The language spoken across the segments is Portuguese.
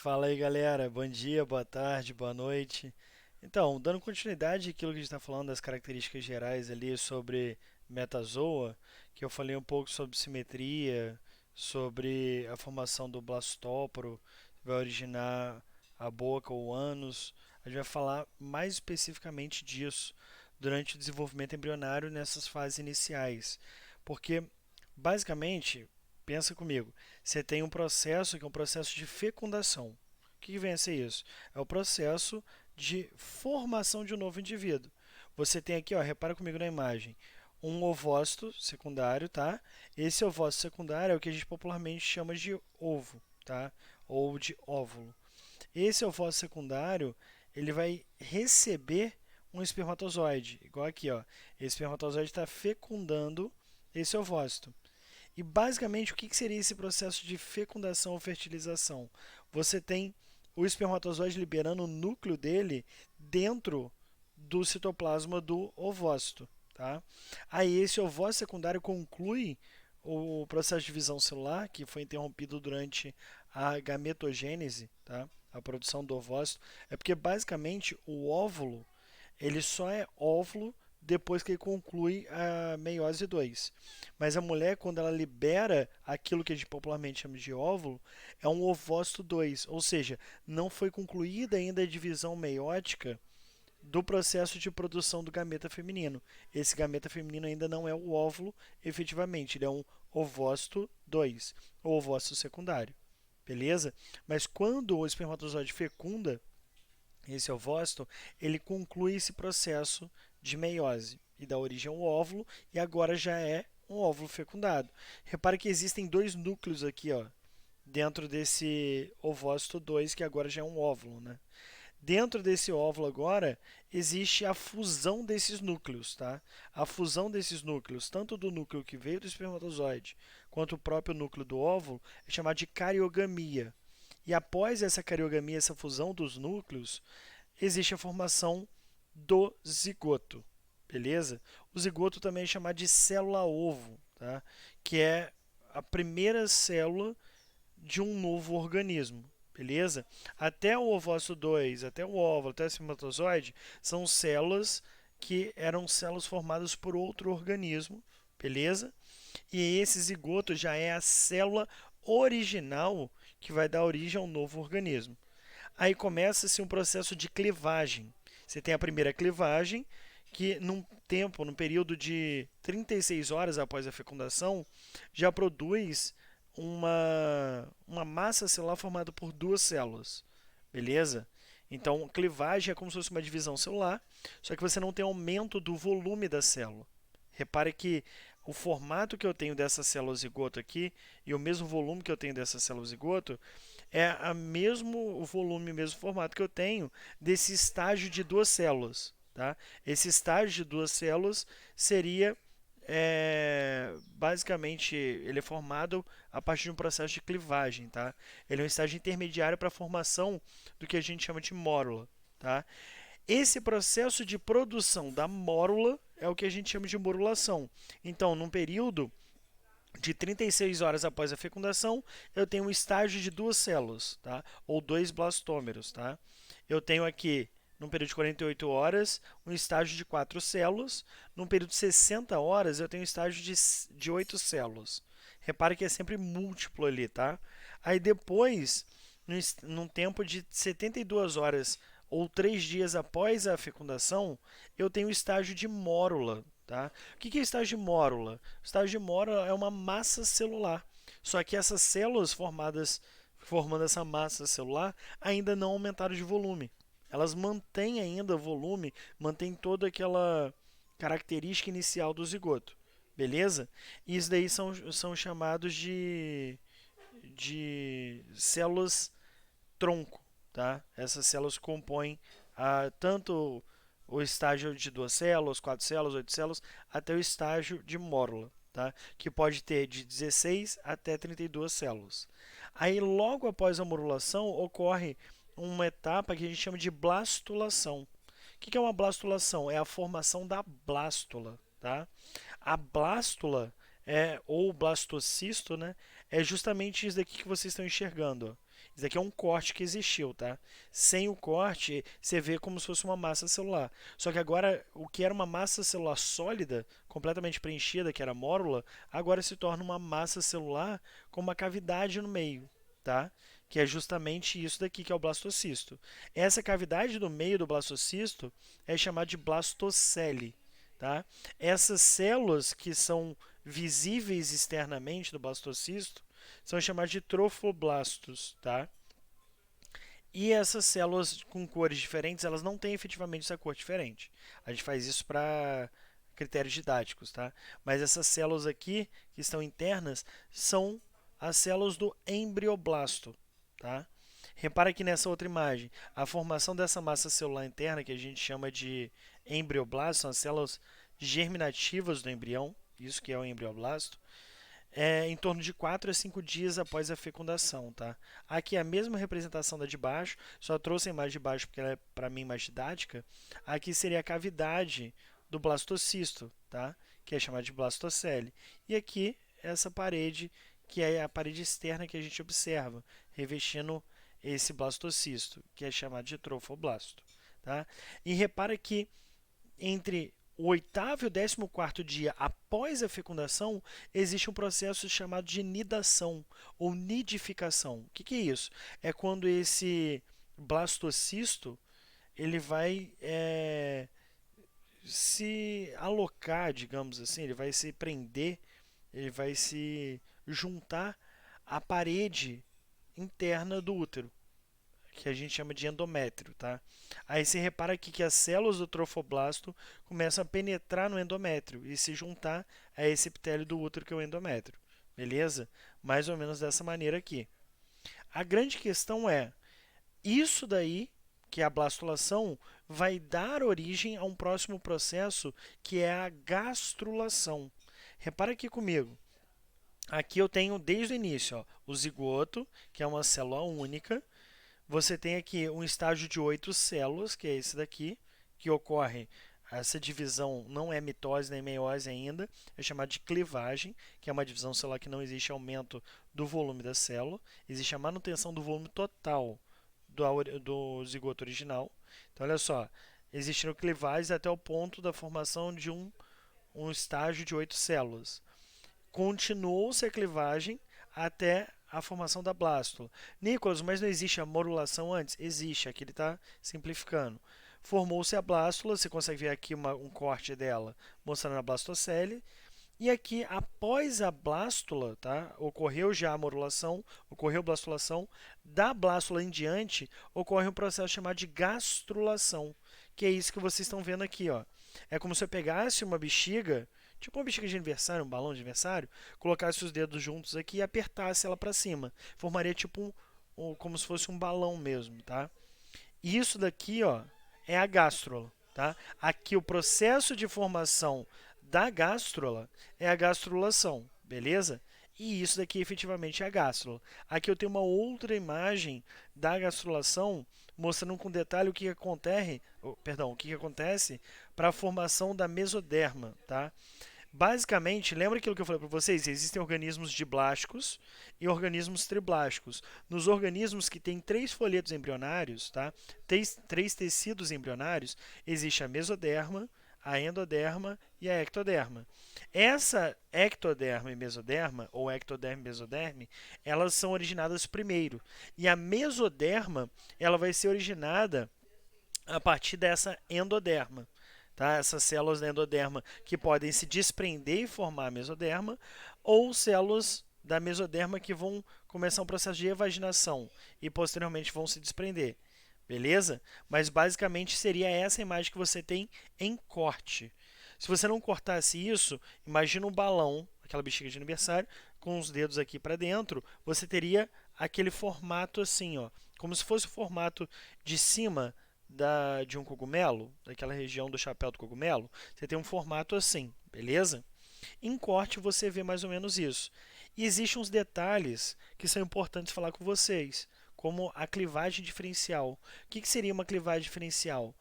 Fala aí, galera. Bom dia, boa tarde, boa noite. Então, dando continuidade àquilo que a gente está falando das características gerais ali sobre metazoa, que eu falei um pouco sobre simetria, sobre a formação do blastóporo, que vai originar a boca ou o ânus. A gente vai falar mais especificamente disso durante o desenvolvimento embrionário nessas fases iniciais. Porque, basicamente, pensa comigo, você tem um processo que é um processo de fecundação. O que vem a ser isso? É o processo de formação de um novo indivíduo. Você tem aqui, ó, repara comigo na imagem, um ovócito secundário, tá? Esse ovócito secundário é o que a gente popularmente chama de ovo, tá? Ou de óvulo. Esse ovócito secundário, ele vai receber um espermatozoide, igual aqui, ó. Esse espermatozoide está fecundando esse ovócito. E basicamente, o que seria esse processo de fecundação ou fertilização? Você tem o espermatozoide liberando o núcleo dele dentro do citoplasma do ovócito. Tá? Aí esse ovócito secundário conclui o processo de divisão celular, que foi interrompido durante a gametogênese, tá? A produção do ovócito. É porque basicamente o óvulo ele só é óvulo depois que ele conclui a meiose 2. Mas a mulher, quando ela libera aquilo que a gente popularmente chama de óvulo, é um ovócito 2, ou seja, não foi concluída ainda a divisão meiótica do processo de produção do gameta feminino. Esse gameta feminino ainda não é o óvulo, efetivamente, ele é um ovócito 2, ou ovócito secundário. Beleza? Mas quando o espermatozoide fecunda, esse ovócito, ele conclui esse processo de meiose e dá origem ao óvulo e agora já é um óvulo fecundado. Repare que existem dois núcleos aqui, ó, dentro desse ovócito 2 que agora já é um óvulo, né? Dentro desse óvulo agora existe a fusão desses núcleos, tá? A fusão desses núcleos, tanto do núcleo que veio do espermatozoide quanto o próprio núcleo do óvulo, é chamado de cariogamia. E após essa cariogamia, essa fusão dos núcleos, existe a formação do zigoto, beleza? O zigoto também é chamado de célula-ovo, tá? Que é a primeira célula de um novo organismo, beleza? Até o ovócito 2, até o óvulo, até o espermatozoide, são células que eram células formadas por outro organismo, beleza? E esse zigoto já é a célula original que vai dar origem ao novo organismo. Aí começa-se um processo de clivagem. Você tem a primeira clivagem, que num período de 36 horas após a fecundação, já produz uma massa celular formada por duas células. Beleza? Então, clivagem é como se fosse uma divisão celular, só que você não tem aumento do volume da célula. Repare que o formato que eu tenho dessa célula zigoto aqui e o mesmo volume que eu tenho dessa célula zigoto é a mesmo o volume, o mesmo formato que eu tenho desse estágio de duas células. Tá? Esse estágio de duas células seria basicamente ele é formado a partir de um processo de clivagem, tá? Ele é um estágio intermediário para a formação do que a gente chama de mórula, tá? Esse processo de produção da mórula é o que a gente chama de morulação. Então, num período de 36 horas após a fecundação, eu tenho um estágio de duas células, tá? Ou dois blastômeros, tá? Eu tenho aqui, num período de 48 horas, um estágio de quatro células. Num período de 60 horas, eu tenho um estágio de 8 células. Repare que é sempre múltiplo ali, tá? Aí depois, num tempo de 72 horas ou 3 dias após a fecundação, eu tenho o estágio de mórula. Tá? O que é estágio de mórula? O estágio de mórula é uma massa celular. Só que essas células formando essa massa celular ainda não aumentaram de volume. Elas mantêm ainda o volume, mantêm toda aquela característica inicial do zigoto. Beleza? E isso daí são chamados de células tronco, tá? Essas células compõem tanto o estágio de duas células, quatro células, oito células, até o estágio de mórula, tá? Que pode ter de 16 até 32 células. Aí, logo após a morulação, ocorre uma etapa que a gente chama de blastulação. O que é uma blastulação? É a formação da blástula, tá? A blástula ou blastocisto, né, é justamente isso daqui que vocês estão enxergando. Ó. Isso aqui é um corte que existiu, tá? Sem o corte, você vê como se fosse uma massa celular. Só que agora, o que era uma massa celular sólida, completamente preenchida, que era a mórula, agora se torna uma massa celular com uma cavidade no meio, tá? Que é justamente isso daqui que é o blastocisto. Essa cavidade do meio do blastocisto é chamada de blastocele, tá? Essas células que são visíveis externamente do blastocisto são chamadas de trofoblastos, tá? E essas células com cores diferentes, elas não têm efetivamente essa cor diferente. A gente faz isso para critérios didáticos, tá? Mas essas células aqui, que estão internas, são as células do embrioblasto, tá? Repara aqui nessa outra imagem, a formação dessa massa celular interna, que a gente chama de embrioblasto, são as células germinativas do embrião, isso que é o embrioblasto, em torno de 4 a 5 dias após a fecundação, tá? Aqui é a mesma representação da de baixo, só trouxe a imagem de baixo porque ela é para mim mais didática. Aqui seria a cavidade do blastocisto, tá? Que é chamada de blastocele. E aqui essa parede, que é a parede externa que a gente observa, revestindo esse blastocisto, que é chamado de trofoblasto, tá? E repara que entre o oitavo e o 14º dia após a fecundação, existe um processo chamado de nidação ou nidificação. O que é isso? É quando esse blastocisto ele vai se alocar, digamos assim, ele vai se prender, ele vai se juntar à parede interna do útero, que a gente chama de endométrio, tá? Aí você repara aqui que as células do trofoblasto começam a penetrar no endométrio e se juntar a esse epitélio do útero que é o endométrio. Beleza? Mais ou menos dessa maneira aqui. A grande questão é, isso daí, que é a blastulação, vai dar origem a um próximo processo que é a gastrulação. Repara aqui comigo. Aqui eu tenho desde o início ó, o zigoto, que é uma célula única. Você tem aqui um estágio de 8 células, que é esse daqui, que ocorre, essa divisão não é mitose nem meiose ainda, é chamada de clivagem, que é uma divisão celular que não existe aumento do volume da célula, existe a manutenção do volume total do zigoto original. Então, olha só, existiram clivagens até o ponto da formação de um estágio de 8 células. Continuou-se a clivagem até a formação da blástula. Nicolas, mas não existe a morulação antes? Existe, aqui ele está simplificando. Formou-se a blástula, você consegue ver aqui um corte dela mostrando a blastocele. E aqui, após a blástula, tá? Ocorreu já a morulação, ocorreu a blastulação. Da blástula em diante, ocorre um processo chamado de gastrulação, que é isso que vocês estão vendo aqui. Ó. É como se eu pegasse uma bexiga, tipo uma bexiga de aniversário, um balão de aniversário, colocasse os dedos juntos aqui e apertasse ela para cima. Formaria tipo como se fosse um balão mesmo, tá? Isso daqui, ó, é a gástrula, tá? Aqui o processo de formação da gástrula é a gastrulação, beleza? E isso daqui efetivamente é a gástrula. Aqui eu tenho uma outra imagem da gastrulação mostrando com detalhe o que acontece, o que acontece para a formação da mesoderma, tá? Basicamente, lembra aquilo que eu falei para vocês? Existem organismos diblásticos e organismos triblásticos. Nos organismos que têm 3 folhetos embrionários, tá? Três tecidos embrionários, existe a mesoderma, a endoderma e a ectoderma. Essa ectoderma e mesoderma, ou ectoderma e mesoderme, elas são originadas primeiro. E a mesoderma, ela vai ser originada a partir dessa endoderma. Tá? Essas células da endoderma que podem se desprender e formar a mesoderma, ou células da mesoderma que vão começar um processo de evaginação e posteriormente vão se desprender. Beleza? Mas basicamente seria essa imagem que você tem em corte. Se você não cortasse isso, imagina um balão, aquela bexiga de aniversário, com os dedos aqui para dentro, você teria aquele formato assim, ó, como se fosse o formato de cima de um cogumelo, daquela região do chapéu do cogumelo, você tem um formato assim, beleza? Em corte você vê mais ou menos isso. E existem uns detalhes que são importantes falar com vocês, como a clivagem diferencial. O que seria uma clivagem diferencial?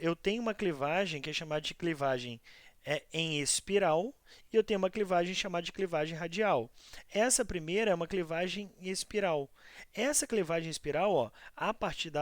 Eu tenho uma clivagem que é chamada de clivagem é em espiral e eu tenho uma clivagem chamada de clivagem radial. Essa primeira é uma clivagem em espiral. Essa clivagem em espiral, ó, a partir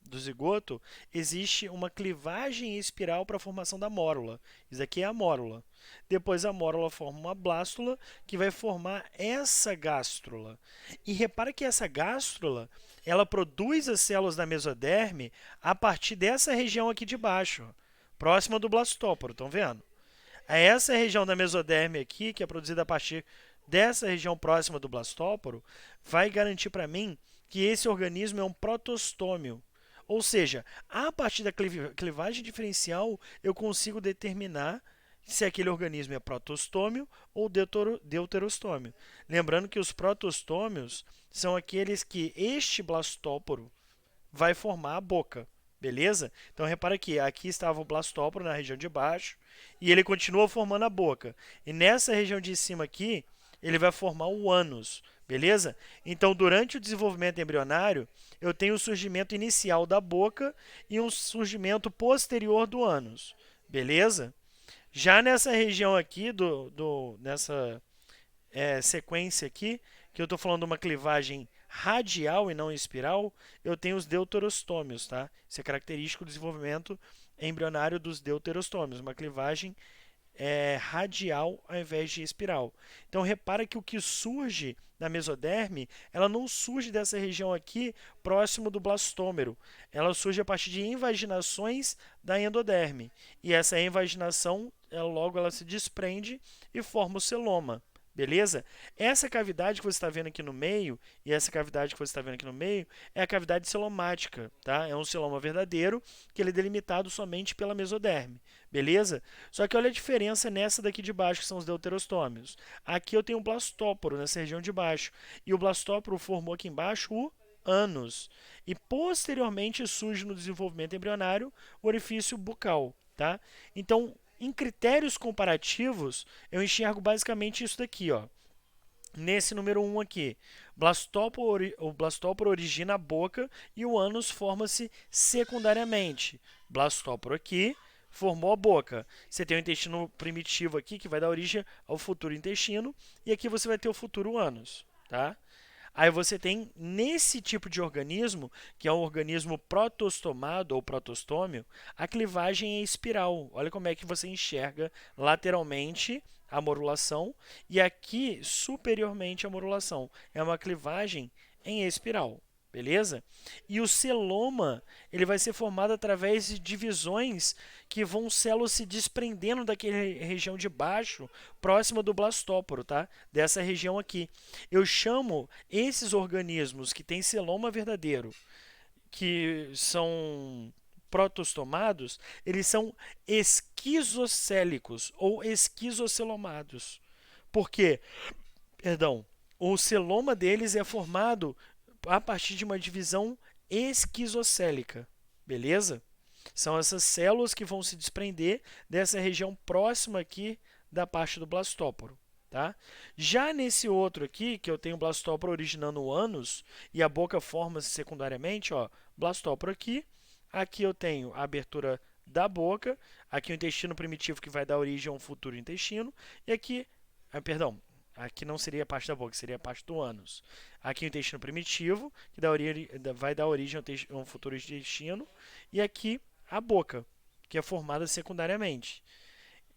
do zigoto, existe uma clivagem em espiral para a formação da mórula. Isso aqui é a mórula. Depois a mórula forma uma blástula que vai formar essa gástrula. E repara que essa gástrula, ela produz as células da mesoderme a partir dessa região aqui de baixo, próxima do blastóporo, estão vendo? É essa região da mesoderme aqui, que é produzida a partir dessa região próxima do blastóporo, vai garantir para mim que esse organismo é um protostômio. Ou seja, a partir da clivagem diferencial, eu consigo determinar se aquele organismo é protostômio ou deuterostômio. Lembrando que os protostômios são aqueles que este blastóporo vai formar a boca, beleza? Então repara aqui estava o blastóporo na região de baixo e ele continua formando a boca. E nessa região de cima aqui, ele vai formar o ânus, beleza? Então durante o desenvolvimento embrionário, eu tenho o surgimento inicial da boca e um surgimento posterior do ânus, beleza? Já nessa região aqui, nessa sequência aqui, que eu estou falando de uma clivagem radial e não espiral, eu tenho os deuterostômios, tá? Isso é característico do desenvolvimento embrionário dos deuterostômios, uma clivagem radial ao invés de espiral. Então repara que o que surge na mesoderme, ela não surge dessa região aqui próximo do blastômero. Ela surge a partir de invaginações da endoderme. E essa invaginação, logo ela se desprende e forma o celoma. Beleza? Essa cavidade que você está vendo aqui no meio, e essa cavidade que você está vendo aqui no meio, é a cavidade celomática, tá? É um celoma verdadeiro, que ele é delimitado somente pela mesoderme. Beleza? Só que olha a diferença nessa daqui de baixo, que são os deuterostômios. Aqui eu tenho um blastóporo, nessa região de baixo. E o blastóporo formou aqui embaixo o ânus. E posteriormente surge no desenvolvimento embrionário o orifício bucal, tá? Então, em critérios comparativos, eu enxergo basicamente isso daqui, ó. Nesse número 1 aqui, o blastóporo origina a boca e o ânus forma-se secundariamente. Blastóporo aqui formou a boca. Você tem o intestino primitivo aqui, que vai dar origem ao futuro intestino, e aqui você vai ter o futuro ânus, tá? Aí você tem, nesse tipo de organismo, que é um organismo protostomado ou protostômio, a clivagem é espiral. Olha como é que você enxerga lateralmente a morulação e aqui superiormente a morulação. É uma clivagem em espiral. Beleza? E o celoma, ele vai ser formado através de divisões que vão células se desprendendo daquela região de baixo, próxima do blastóporo, tá? Dessa região aqui. Eu chamo esses organismos que têm celoma verdadeiro, que são protostomados, eles são esquizocélicos ou esquizocelomados. Por quê? Perdão, o celoma deles é formado a partir de uma divisão esquizocélica, beleza? São essas células que vão se desprender dessa região próxima aqui da parte do blastóporo, tá? Já nesse outro aqui, que eu tenho o blastóporo originando o ânus e a boca forma-se secundariamente, ó, blastóporo aqui, aqui eu tenho a abertura da boca, aqui o intestino primitivo que vai dar origem a um futuro intestino, e aqui, perdão, aqui não seria a parte da boca, seria a parte do ânus. Aqui o intestino primitivo, que vai dar origem a um futuro intestino, e aqui a boca, que é formada secundariamente.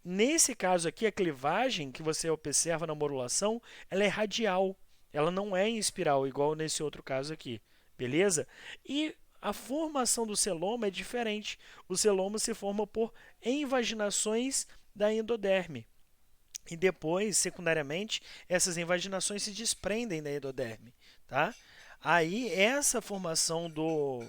Nesse caso aqui, a clivagem que você observa na morulação, ela é radial, ela não é em espiral, igual nesse outro caso aqui, beleza? E a formação do celoma é diferente. O celoma se forma por invaginações da endoderme. E depois, secundariamente, essas invaginações se desprendem da endoderme, tá? Aí, essa formação do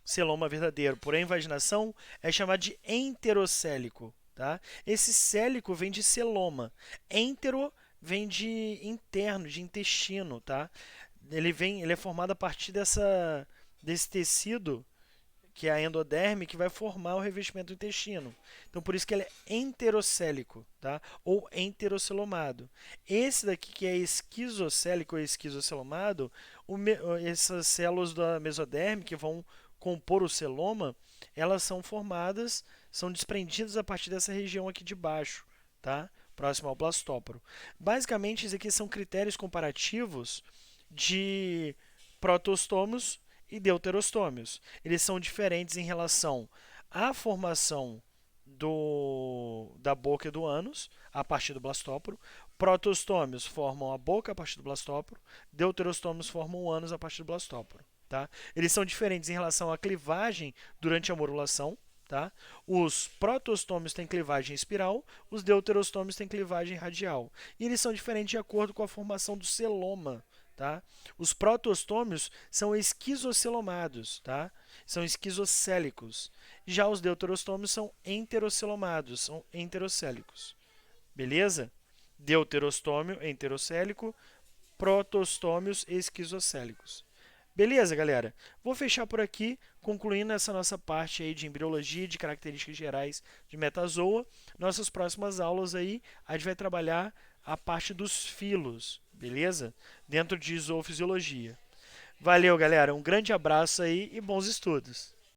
celoma verdadeiro por invaginação é chamada de enterocélico, tá? Esse célico vem de celoma. Entero vem de interno, de intestino, tá? Ele é formado a partir desse tecido que é a endoderme, que vai formar o revestimento do intestino. Então, por isso que ele é enterocélico, tá? Ou enterocelomado. Esse daqui, que é esquizocélico ou esquizocelomado, essas células da mesoderme que vão compor o celoma, elas são formadas são desprendidos a partir dessa região aqui de baixo, tá? Próximo ao blastóporo. Basicamente, isso aqui são critérios comparativos de protostômios e deuterostômios. Eles são diferentes em relação à formação da boca e do ânus, a partir do blastóporo. Protostômios formam a boca a partir do blastóporo. Deuterostômios formam o ânus a partir do blastóporo. Tá? Eles são diferentes em relação à clivagem durante a morulação. Tá? Os protostômios têm clivagem espiral, os deuterostômios têm clivagem radial. E eles são diferentes de acordo com a formação do celoma. Tá? Os protostômios são esquizocelomados, tá? São esquizocélicos. Já os deuterostômios são enterocelomados, são enterocélicos. Beleza? Deuterostômio enterocélico, protostômios esquizocélicos. Beleza, galera? Vou fechar por aqui, concluindo essa nossa parte aí de embriologia, de características gerais de metazoa. Nossas próximas aulas aí, a gente vai trabalhar a parte dos filos, beleza? Dentro de zoofisiologia. Valeu, galera. Um grande abraço aí e bons estudos.